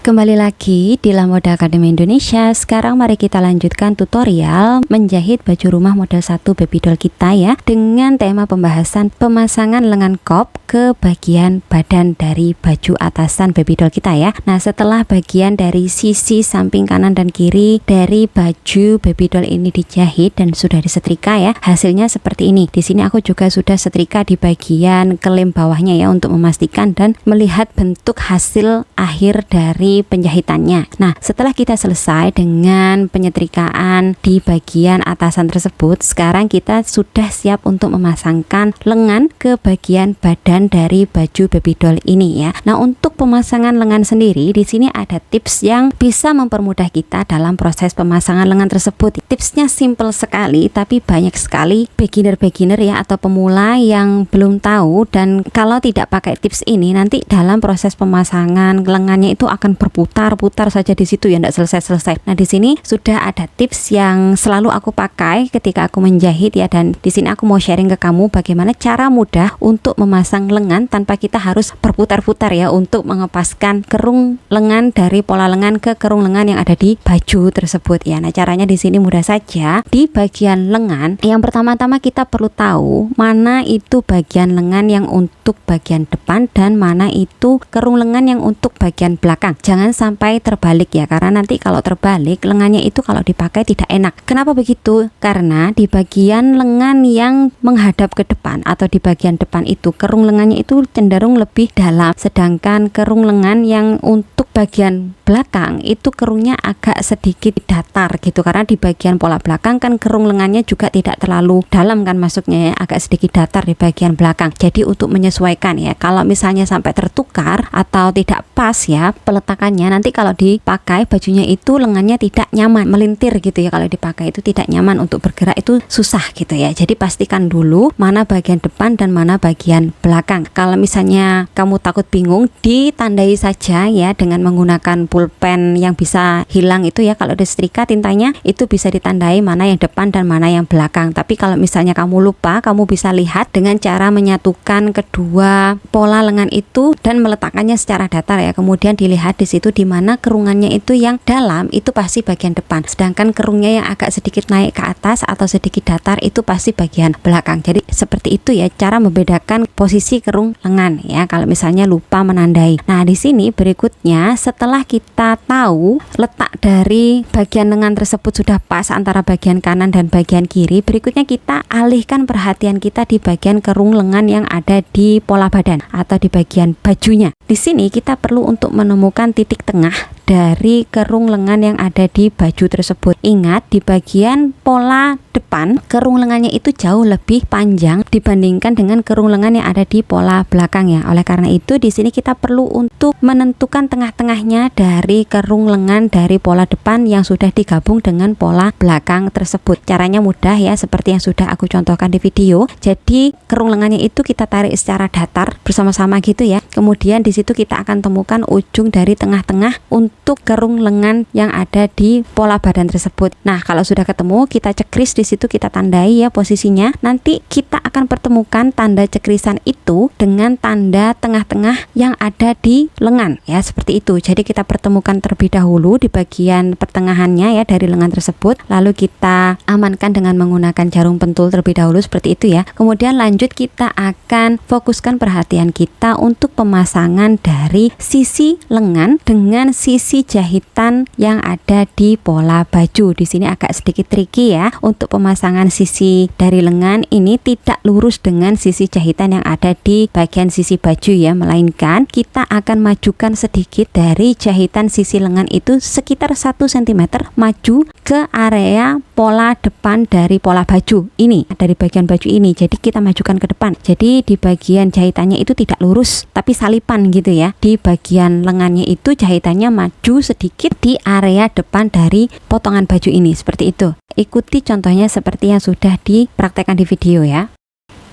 Kembali lagi di Lamoda Academy Indonesia. Sekarang mari kita lanjutkan tutorial menjahit baju rumah model 1 baby doll kita ya, dengan tema pembahasan pemasangan lengan kop ke bagian badan dari baju atasan baby doll kita ya. Nah, setelah bagian dari sisi samping kanan dan kiri dari baju baby doll ini dijahit dan sudah disetrika ya, hasilnya seperti ini. Di sini aku juga sudah setrika di bagian kelem bawahnya ya, untuk memastikan dan melihat bentuk hasil akhir dari penjahitannya. Nah, setelah kita selesai dengan penyetrikaan di bagian atasan tersebut, sekarang kita sudah siap untuk memasangkan lengan ke bagian badan dari baju baby doll ini ya. Nah, untuk pemasangan lengan sendiri di sini ada tips yang bisa mempermudah kita dalam proses pemasangan lengan tersebut. Tipsnya simple sekali, tapi banyak sekali beginner ya, atau pemula yang belum tahu, dan kalau tidak pakai tips ini nanti dalam proses pemasangan lengannya itu akan berputar-putar saja di situ ya, tidak selesai-selesai. Nah, di sini sudah ada tips yang selalu aku pakai ketika aku menjahit ya, dan di sini aku mau sharing ke kamu bagaimana cara mudah untuk memasang lengan tanpa kita harus berputar-putar ya, untuk mengepaskan kerung lengan dari pola lengan ke kerung lengan yang ada di baju tersebut ya. Nah, caranya di sini mudah saja. Di bagian lengan, yang pertama-tama kita perlu tahu mana itu bagian lengan yang untuk bagian depan dan mana itu kerung lengan yang untuk bagian belakang. Jangan sampai terbalik ya, karena nanti kalau terbalik lengannya itu kalau dipakai tidak enak. Kenapa begitu? Karena di bagian lengan yang menghadap ke depan atau di bagian depan itu kerung lengannya itu cenderung lebih dalam, sedangkan kerung lengan yang untuk bagian belakang itu kerungnya agak sedikit datar gitu, karena di bagian pola belakang kan kerung lengannya juga tidak terlalu dalam kan masuknya ya, agak sedikit datar di bagian belakang. Jadi untuk menyesuaikan ya, kalau misalnya sampai tertukar atau tidak pas ya peletakannya, nanti kalau dipakai bajunya itu lengannya tidak nyaman, melintir gitu ya. Kalau dipakai itu tidak nyaman, untuk bergerak itu susah gitu ya. Jadi pastikan dulu mana bagian depan dan mana bagian belakang. Kalau misalnya kamu takut bingung, ditandai saja ya dengan menggunakan pulpen yang bisa hilang itu ya. Kalau disetrika tintanya itu bisa ditandai mana yang depan dan mana yang belakang. Tapi kalau misalnya kamu lupa, kamu bisa lihat dengan cara menyatukan kedua pola lengan itu dan meletakkannya secara datar ya. Kemudian dilihat di situ di mana kerungannya itu yang dalam itu pasti bagian depan, sedangkan kerungnya yang agak sedikit naik ke atas atau sedikit datar itu pasti bagian belakang. Jadi seperti itu ya cara membedakan posisi kerung lengan ya, kalau misalnya lupa menandai. Nah, di sini berikutnya setelah kita tahu letak dari bagian lengan tersebut sudah pas antara bagian kanan dan bagian kiri, berikutnya kita alihkan perhatian kita di bagian kerung lengan yang ada di pola badan atau di bagian bajunya. Di sini kita perlu untuk menemukan titik tengah dari kerung lengan yang ada di baju tersebut. Ingat, di bagian pola depan kerung lengannya itu jauh lebih panjang dibandingkan dengan kerung lengan yang ada di pola belakang ya. Oleh karena itu di sini kita perlu untuk menentukan tengah-tengahnya dari kerung lengan dari pola depan yang sudah digabung dengan pola belakang tersebut. Caranya mudah ya, seperti yang sudah aku contohkan di video. Jadi kerung lengannya itu kita tarik secara datar bersama-sama gitu ya. Kemudian di situ kita akan temukan ujung dari tengah-tengah untuk kerung lengan yang ada di pola badan tersebut. Nah, kalau sudah ketemu, kita cekris di situ, kita tandai ya posisinya. Nanti kita akan pertemukan tanda cekrisan itu dengan tanda tengah-tengah yang ada di lengan ya, seperti itu. Jadi kita pertemukan terlebih dahulu di bagian pertengahannya ya dari lengan tersebut, lalu kita amankan dengan menggunakan jarum pentul terlebih dahulu seperti itu ya. Kemudian lanjut kita akan fokuskan perhatian kita untuk pemasangan dari sisi lengan dengan sisi jahitan yang ada di pola baju. Di sini agak sedikit tricky ya, untuk pemasangan sisi dari lengan ini tidak lurus dengan sisi jahitan yang ada di bagian sisi baju ya, melainkan kita akan majukan sedikit dari jahitan sisi lengan itu sekitar 1 cm maju ke area pola depan dari pola baju ini, dari bagian baju ini. Jadi kita majukan ke depan. Jadi di bagian jahitannya itu tidak lurus tapi salipan gitu ya. Di bagian lengannya itu jahitannya maju sedikit di area depan dari potongan baju ini, seperti itu. Ikuti contohnya seperti yang sudah dipraktekkan di video ya.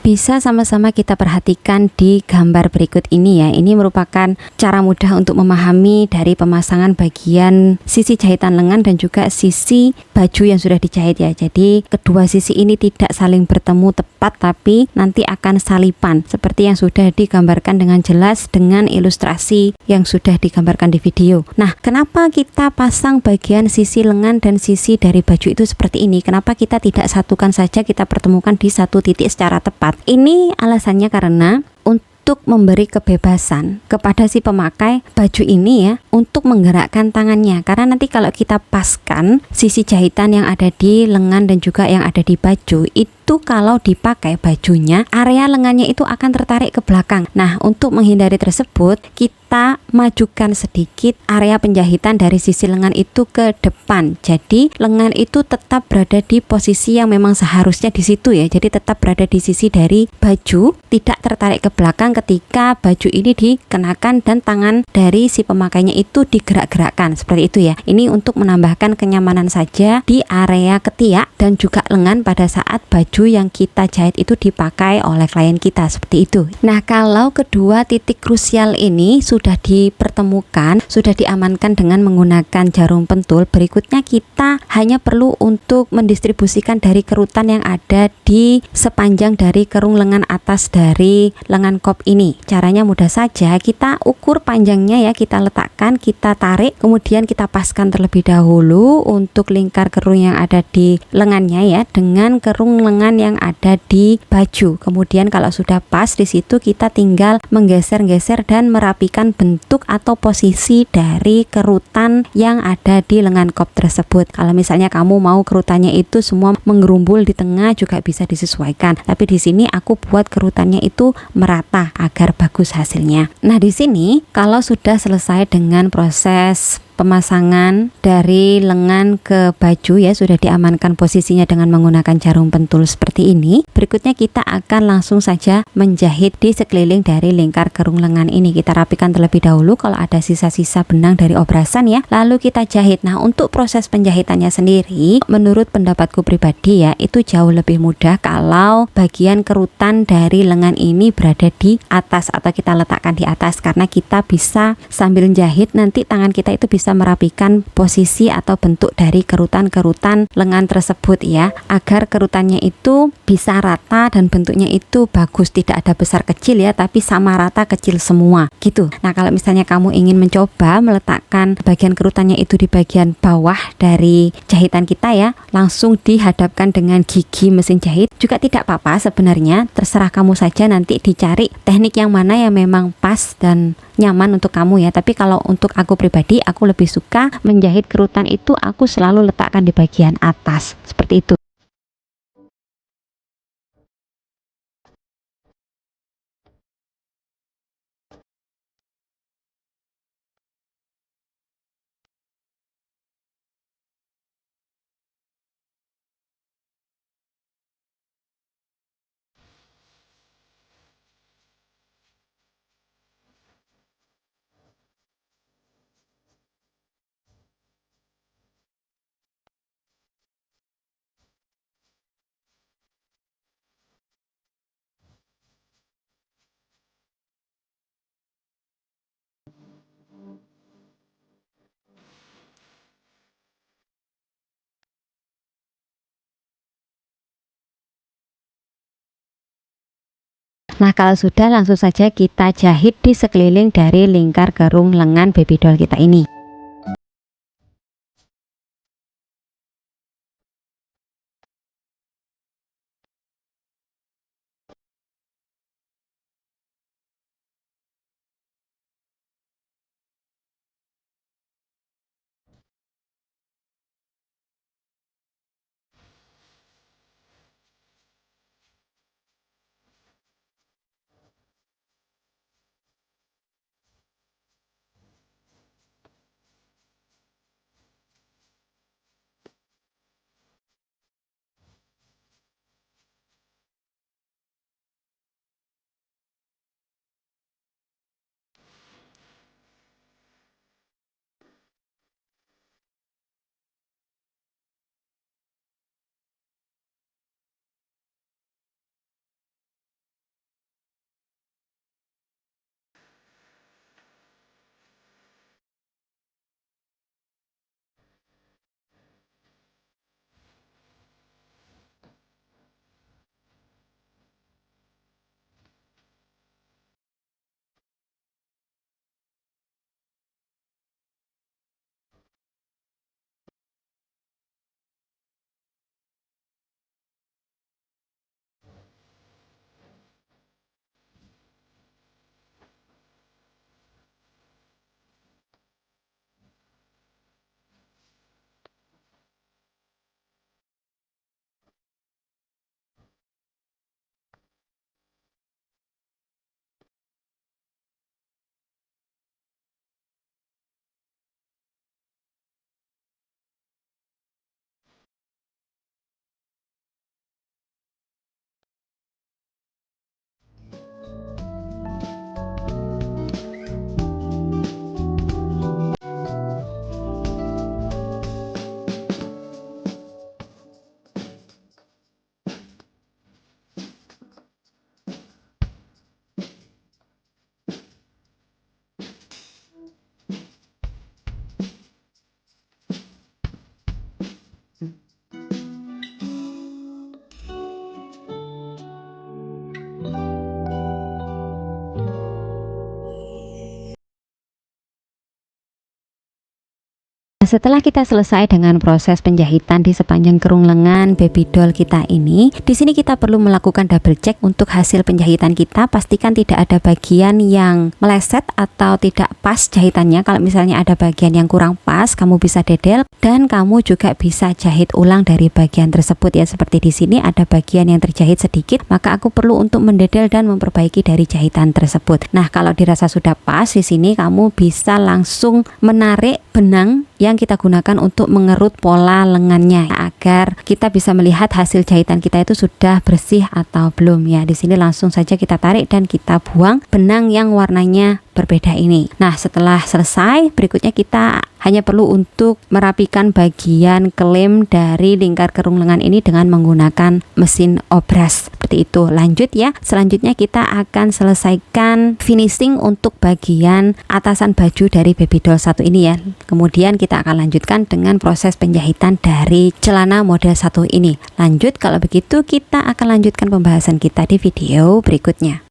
Bisa sama-sama kita perhatikan di gambar berikut ini ya. Ini merupakan cara mudah untuk memahami dari pemasangan bagian sisi jahitan lengan dan juga sisi baju yang sudah dijahit ya. Jadi kedua sisi ini tidak saling bertemu tepat, tapi nanti akan salipan seperti yang sudah digambarkan dengan jelas dengan ilustrasi yang sudah digambarkan di video. Nah, kenapa kita pasang bagian sisi lengan dan sisi dari baju itu seperti ini? Kenapa kita tidak satukan saja, kita pertemukan di satu titik secara tepat? Ini alasannya karena untuk memberi kebebasan kepada si pemakai baju ini ya, untuk menggerakkan tangannya. Karena nanti kalau kita paskan sisi jahitan yang ada di lengan dan juga yang ada di baju itu, kalau dipakai bajunya, area lengannya itu akan tertarik ke belakang. Nah, untuk menghindari tersebut, kita majukan sedikit area penjahitan dari sisi lengan itu ke depan. Jadi lengan itu tetap berada di posisi yang memang seharusnya di situ ya. Jadi tetap berada di sisi dari baju, tidak tertarik ke belakang ketika baju ini dikenakan dan tangan dari si pemakainya itu digerak-gerakkan seperti itu ya. Ini untuk menambahkan kenyamanan saja di area ketiak dan juga lengan pada saat baju yang kita jahit itu dipakai oleh klien kita seperti itu. Nah, kalau kedua titik krusial ini sudah dipertemukan, sudah diamankan dengan menggunakan jarum pentul, berikutnya kita hanya perlu untuk mendistribusikan dari kerutan yang ada di sepanjang dari kerung lengan atas dari lengan kop ini. Caranya mudah saja, kita ukur panjangnya ya, kita letakkan, kita tarik, kemudian kita paskan terlebih dahulu untuk lingkar kerung yang ada di lengannya ya, dengan kerung lengan yang ada di baju. Kemudian kalau sudah pas di situ, kita tinggal menggeser-geser dan merapikan bentuk atau posisi dari kerutan yang ada di lengan kop tersebut. Kalau misalnya kamu mau kerutannya itu semua menggerumbul di tengah juga bisa disesuaikan. Tapi di sini aku buat kerutannya itu merata agar bagus hasilnya. Nah, di sini kalau sudah selesai dengan proses pemasangan dari lengan ke baju ya, sudah diamankan posisinya dengan menggunakan jarum pentul seperti ini. Berikutnya kita akan langsung saja menjahit di sekeliling dari lingkar kerung lengan ini. Kita rapikan terlebih dahulu kalau ada sisa-sisa benang dari obrasan ya, lalu kita jahit. Nah, untuk proses penjahitannya sendiri, menurut pendapatku pribadi ya, itu jauh lebih mudah kalau bagian kerutan dari lengan ini berada di atas atau kita letakkan di atas, karena kita bisa sambil jahit nanti tangan kita itu bisa merapikan posisi atau bentuk dari kerutan-kerutan lengan tersebut ya, agar kerutannya itu bisa rata dan bentuknya itu bagus, tidak ada besar kecil ya, tapi sama rata kecil semua gitu. Nah, kalau misalnya kamu ingin mencoba meletakkan bagian kerutannya itu di bagian bawah dari jahitan kita ya, langsung dihadapkan dengan gigi mesin jahit juga tidak apa-apa sebenarnya, terserah kamu saja, nanti dicari teknik yang mana yang memang pas dan nyaman untuk kamu ya. Tapi kalau untuk aku pribadi, aku lebih suka menjahit kerutan itu aku selalu letakkan di bagian atas seperti itu. Nah, kalau sudah, langsung saja kita jahit di sekeliling dari lingkar kerung lengan baby doll kita ini. setelah kita selesai dengan proses penjahitan di sepanjang kerung lengan baby doll kita ini, di sini kita perlu melakukan double check untuk hasil penjahitan kita. Pastikan tidak ada bagian yang meleset atau tidak pas jahitannya. Kalau misalnya ada bagian yang kurang pas, kamu bisa dedel dan kamu juga bisa jahit ulang dari bagian tersebut ya. Seperti di sini ada bagian yang terjahit sedikit, maka aku perlu untuk mendedel dan memperbaiki dari jahitan tersebut. Nah, kalau dirasa sudah pas, di sini kamu bisa langsung menarik benang yang kita gunakan untuk mengerut pola lengannya agar kita bisa melihat hasil jahitan kita itu sudah bersih atau belum ya. Di sini langsung saja kita tarik dan kita buang benang yang warnanya berbeda ini. Nah, setelah selesai, berikutnya kita hanya perlu untuk merapikan bagian klaim dari lingkar kerung lengan ini dengan menggunakan mesin obras. Seperti itu. Lanjut ya. Selanjutnya kita akan selesaikan finishing untuk bagian atasan baju dari baby doll 1 ini ya. Kemudian kita akan lanjutkan dengan proses penjahitan dari celana model 1 ini. Lanjut, kalau begitu kita akan lanjutkan pembahasan kita di video berikutnya.